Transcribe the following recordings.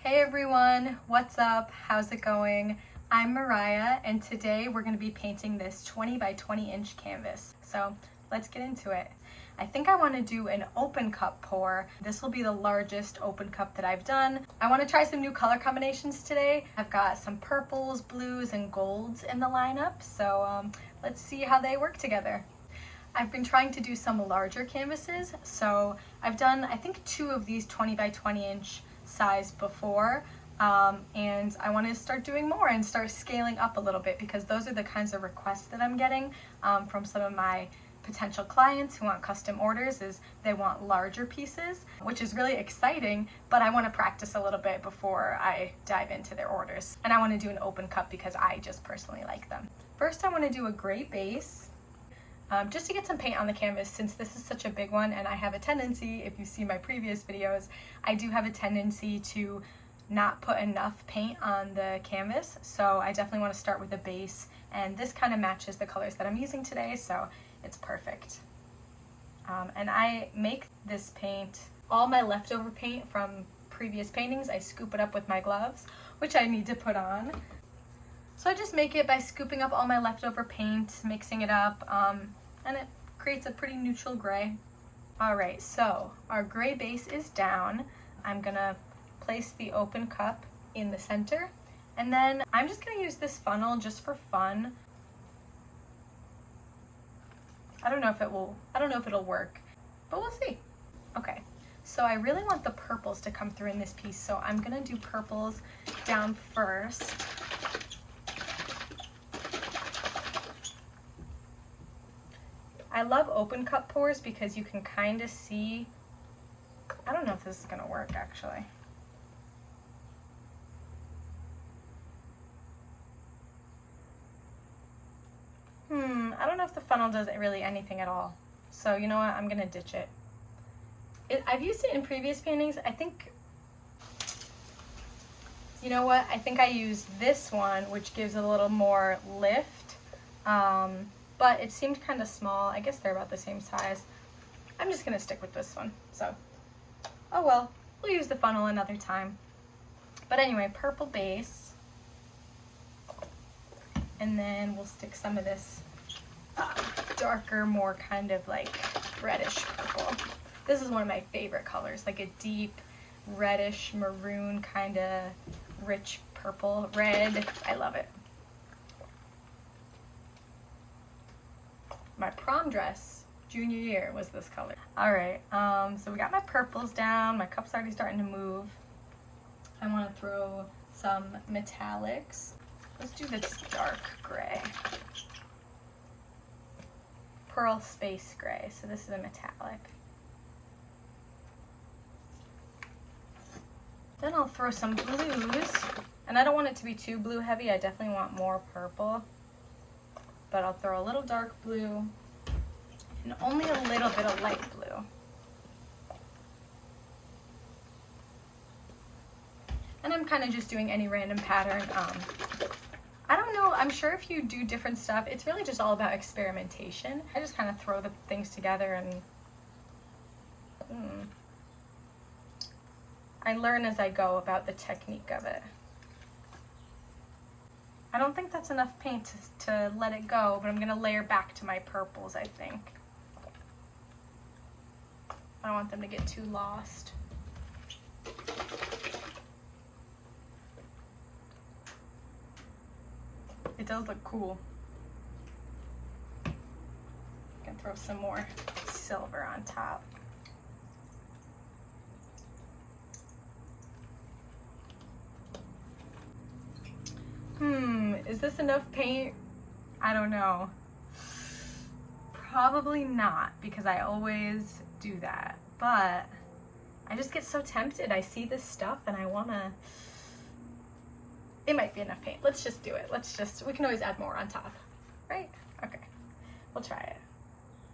Hey everyone, what's up? How's it going? I'm Mariah and today we're going to be painting this 20 by 20 inch canvas. So let's get into it. I think I want to do an open cup pour. This will be the largest open cup that I've done. I want to try some new color combinations today. I've got some purples, blues, and golds in the lineup, so let's see how they work together. I've been trying to do some larger canvases, so I've done I think 2 of these 20 by 20 inch size before, and I want to start doing more and start scaling up a little bit because those are the kinds of requests that I'm getting from some of my potential clients who want custom orders. Is they want larger pieces, which is really exciting, but I want to practice a little bit before I dive into their orders. And I want to do an open cup because I just personally like them. First I want to do a gray base. Just to get some paint on the canvas, since this is such a big one, and I have a tendency, if you see my previous videos, I do have a tendency to not put enough paint on the canvas, so I definitely want to start with a base, and this kind of matches the colors that I'm using today, so it's perfect. And I make this paint, all my leftover paint from previous paintings, I scoop it up with my gloves, which I need to put on. So I just make it by scooping up all my leftover paint, mixing it up, and it creates a pretty neutral gray. Alright, so our gray base is down. I'm gonna place the open cup in the center, and then I'm just gonna use this funnel just for fun. I don't know if it'll work, but we'll see. Okay, so I really want the purples to come through in this piece, so I'm gonna do purples down first. I love open cup pours because you can kind of see, I don't know if this is going to work actually. I don't know if the funnel does really anything at all. So you know what, I'm going to ditch it. I've used it in previous paintings. I think, you know what, I think I used this one, which gives a little more lift. But it seemed kind of small. I guess they're about the same size. I'm just gonna stick with this one. So, oh well, we'll use the funnel another time. But anyway, purple base. And then we'll stick some of this darker, more kind of like reddish purple. This is one of my favorite colors, like a deep reddish maroon kind of rich purple, red. I love it. My prom dress junior year was this color. All right, so we got my purples down. My cup's already starting to move. I want to throw some metallics. Let's do this dark gray. Pearl space gray, so this is a metallic. Then I'll throw some blues, and I don't want it to be too blue heavy. I definitely want more purple. But I'll throw a little dark blue and only a little bit of light blue. And I'm kind of just doing any random pattern. I don't know, I'm sure if you do different stuff, it's really just all about experimentation. I just kind of throw the things together and I learn as I go about the technique of it. I don't think that's enough paint to let it go, but I'm going to layer back to my purples, I think. I don't want them to get too lost. It does look cool. I can throw some more silver on top. Is this enough paint? I don't know. Probably not, because I always do that. But I just get so tempted. I see this stuff and I wanna, it might be enough paint. Let's just do it. We can always add more on top, right? Okay, we'll try it.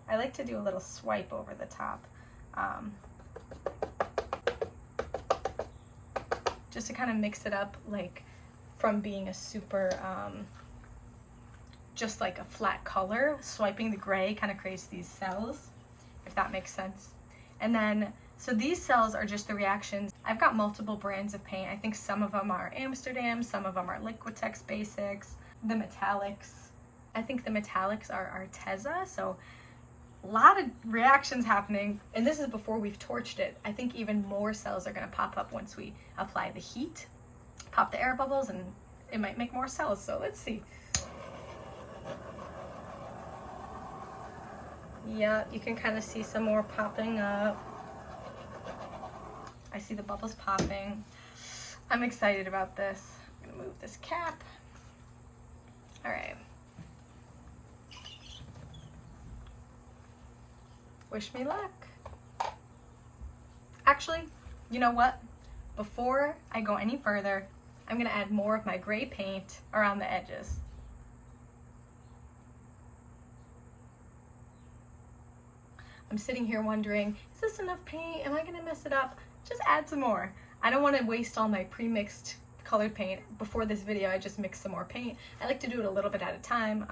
I like to do a little swipe over the top. Just to kind of mix it up, like, from being a super, just like a flat color, swiping the gray kind of creates these cells, if that makes sense. And then So these cells are just the reactions. I've got multiple brands of paint. I think some of them are Amsterdam, some of them are Liquitex Basics, the metallics. I think the metallics are Arteza, so a lot of reactions happening. And this is before we've torched it. I think even more cells are gonna pop up once we apply the heat, pop the air bubbles, and it might make more cells, so let's see. Yeah, you can kind of see some more popping up. I see the bubbles popping. I'm excited about this. I'm gonna move this cap. All right. Wish me luck. Actually, you know what? Before I go any further, I'm gonna add more of my gray paint around the edges. I'm sitting here wondering, is this enough paint? Am I gonna mess it up? Just add some more. I don't wanna waste all my pre-mixed colored paint. Before this video, I just mixed some more paint. I like to do it a little bit at a time.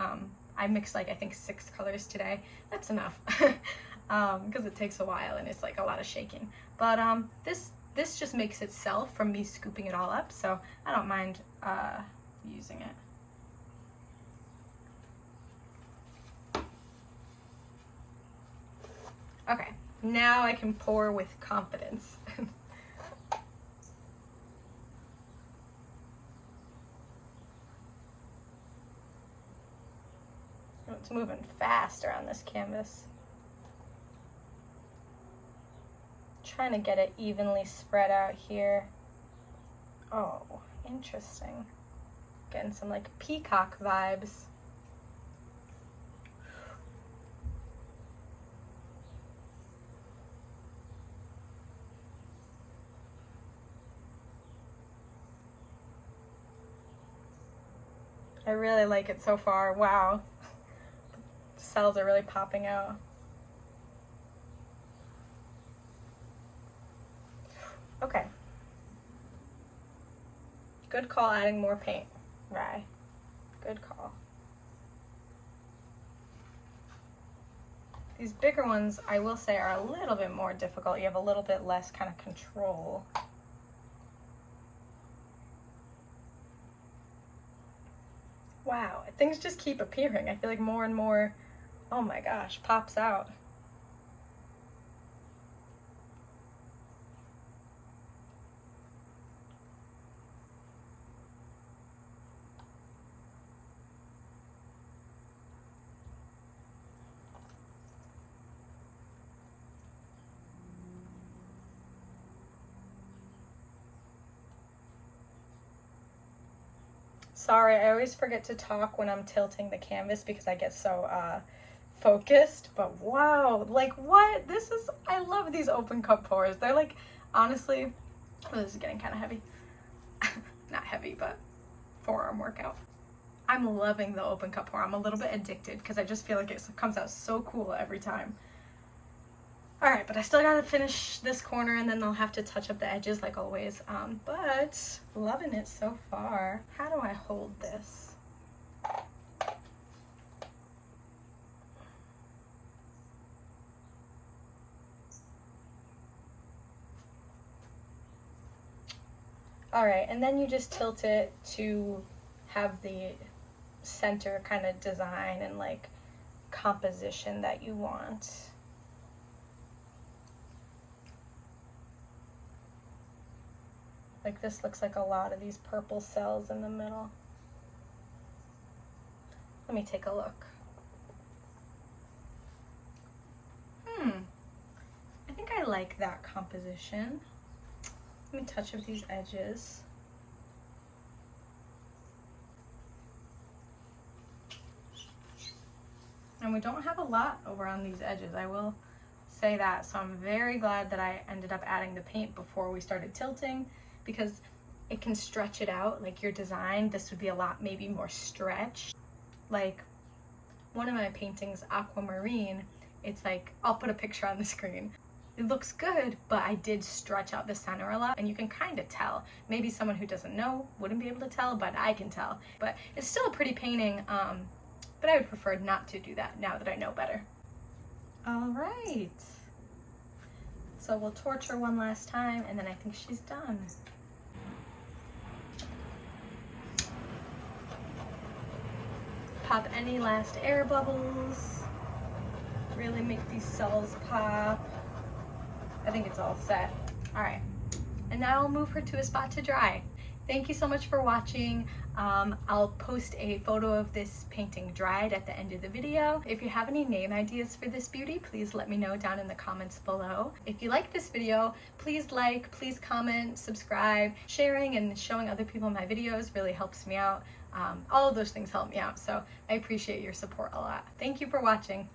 I mixed like, I think 6 colors today. That's enough, because it takes a while and it's like a lot of shaking. But this just makes itself from me scooping it all up, so I don't mind using it. Okay, now I can pour with confidence. It's moving fast around this canvas. Trying to get it evenly spread out here. Oh, interesting. Getting some like peacock vibes. I really like it so far. Wow. The cells are really popping out. Okay. Good call adding more paint, Rye. Good call. These bigger ones, I will say, are a little bit more difficult. You have a little bit less kind of control. Wow, things just keep appearing. I feel like more and more, oh my gosh, pops out. Sorry, I always forget to talk when I'm tilting the canvas because I get so focused, but wow, like what? This is, I love these open cup pours. They're like, honestly, oh, this is getting kind of heavy. Not heavy, but forearm workout. I'm loving the open cup pour. I'm a little bit addicted because I just feel like it comes out so cool every time. All right, but I still gotta finish this corner and then I'll have to touch up the edges like always. But loving it so far. How do I hold this? All right, and then you just tilt it to have the center kind of design and like composition that you want. Like this looks like a lot of these purple cells in the middle. Let me take a look. I think I like that composition. Let me touch up these edges. And we don't have a lot over on these edges, I will say that. So I'm very glad that I ended up adding the paint before we started tilting, because it can stretch it out. Like your design, this would be a lot maybe more stretched. Like one of my paintings, Aquamarine, it's like, I'll put a picture on the screen. It looks good, but I did stretch out the center a lot, and you can kind of tell. Maybe someone who doesn't know wouldn't be able to tell, but I can tell. But it's still a pretty painting, but I would prefer not to do that now that I know better. All right. So we'll torch her one last time and then I think she's done. Pop any last air bubbles. Really make these cells pop. I think it's all set. All right, and now I'll move her to a spot to dry. Thank you so much for watching. I'll post a photo of this painting dried at the end of the video. If you have any name ideas for this beauty, please let me know down in the comments below. If you like this video, please like, please comment, subscribe. Sharing and showing other people my videos really helps me out. All of those things help me out, so I appreciate your support a lot. Thank you for watching.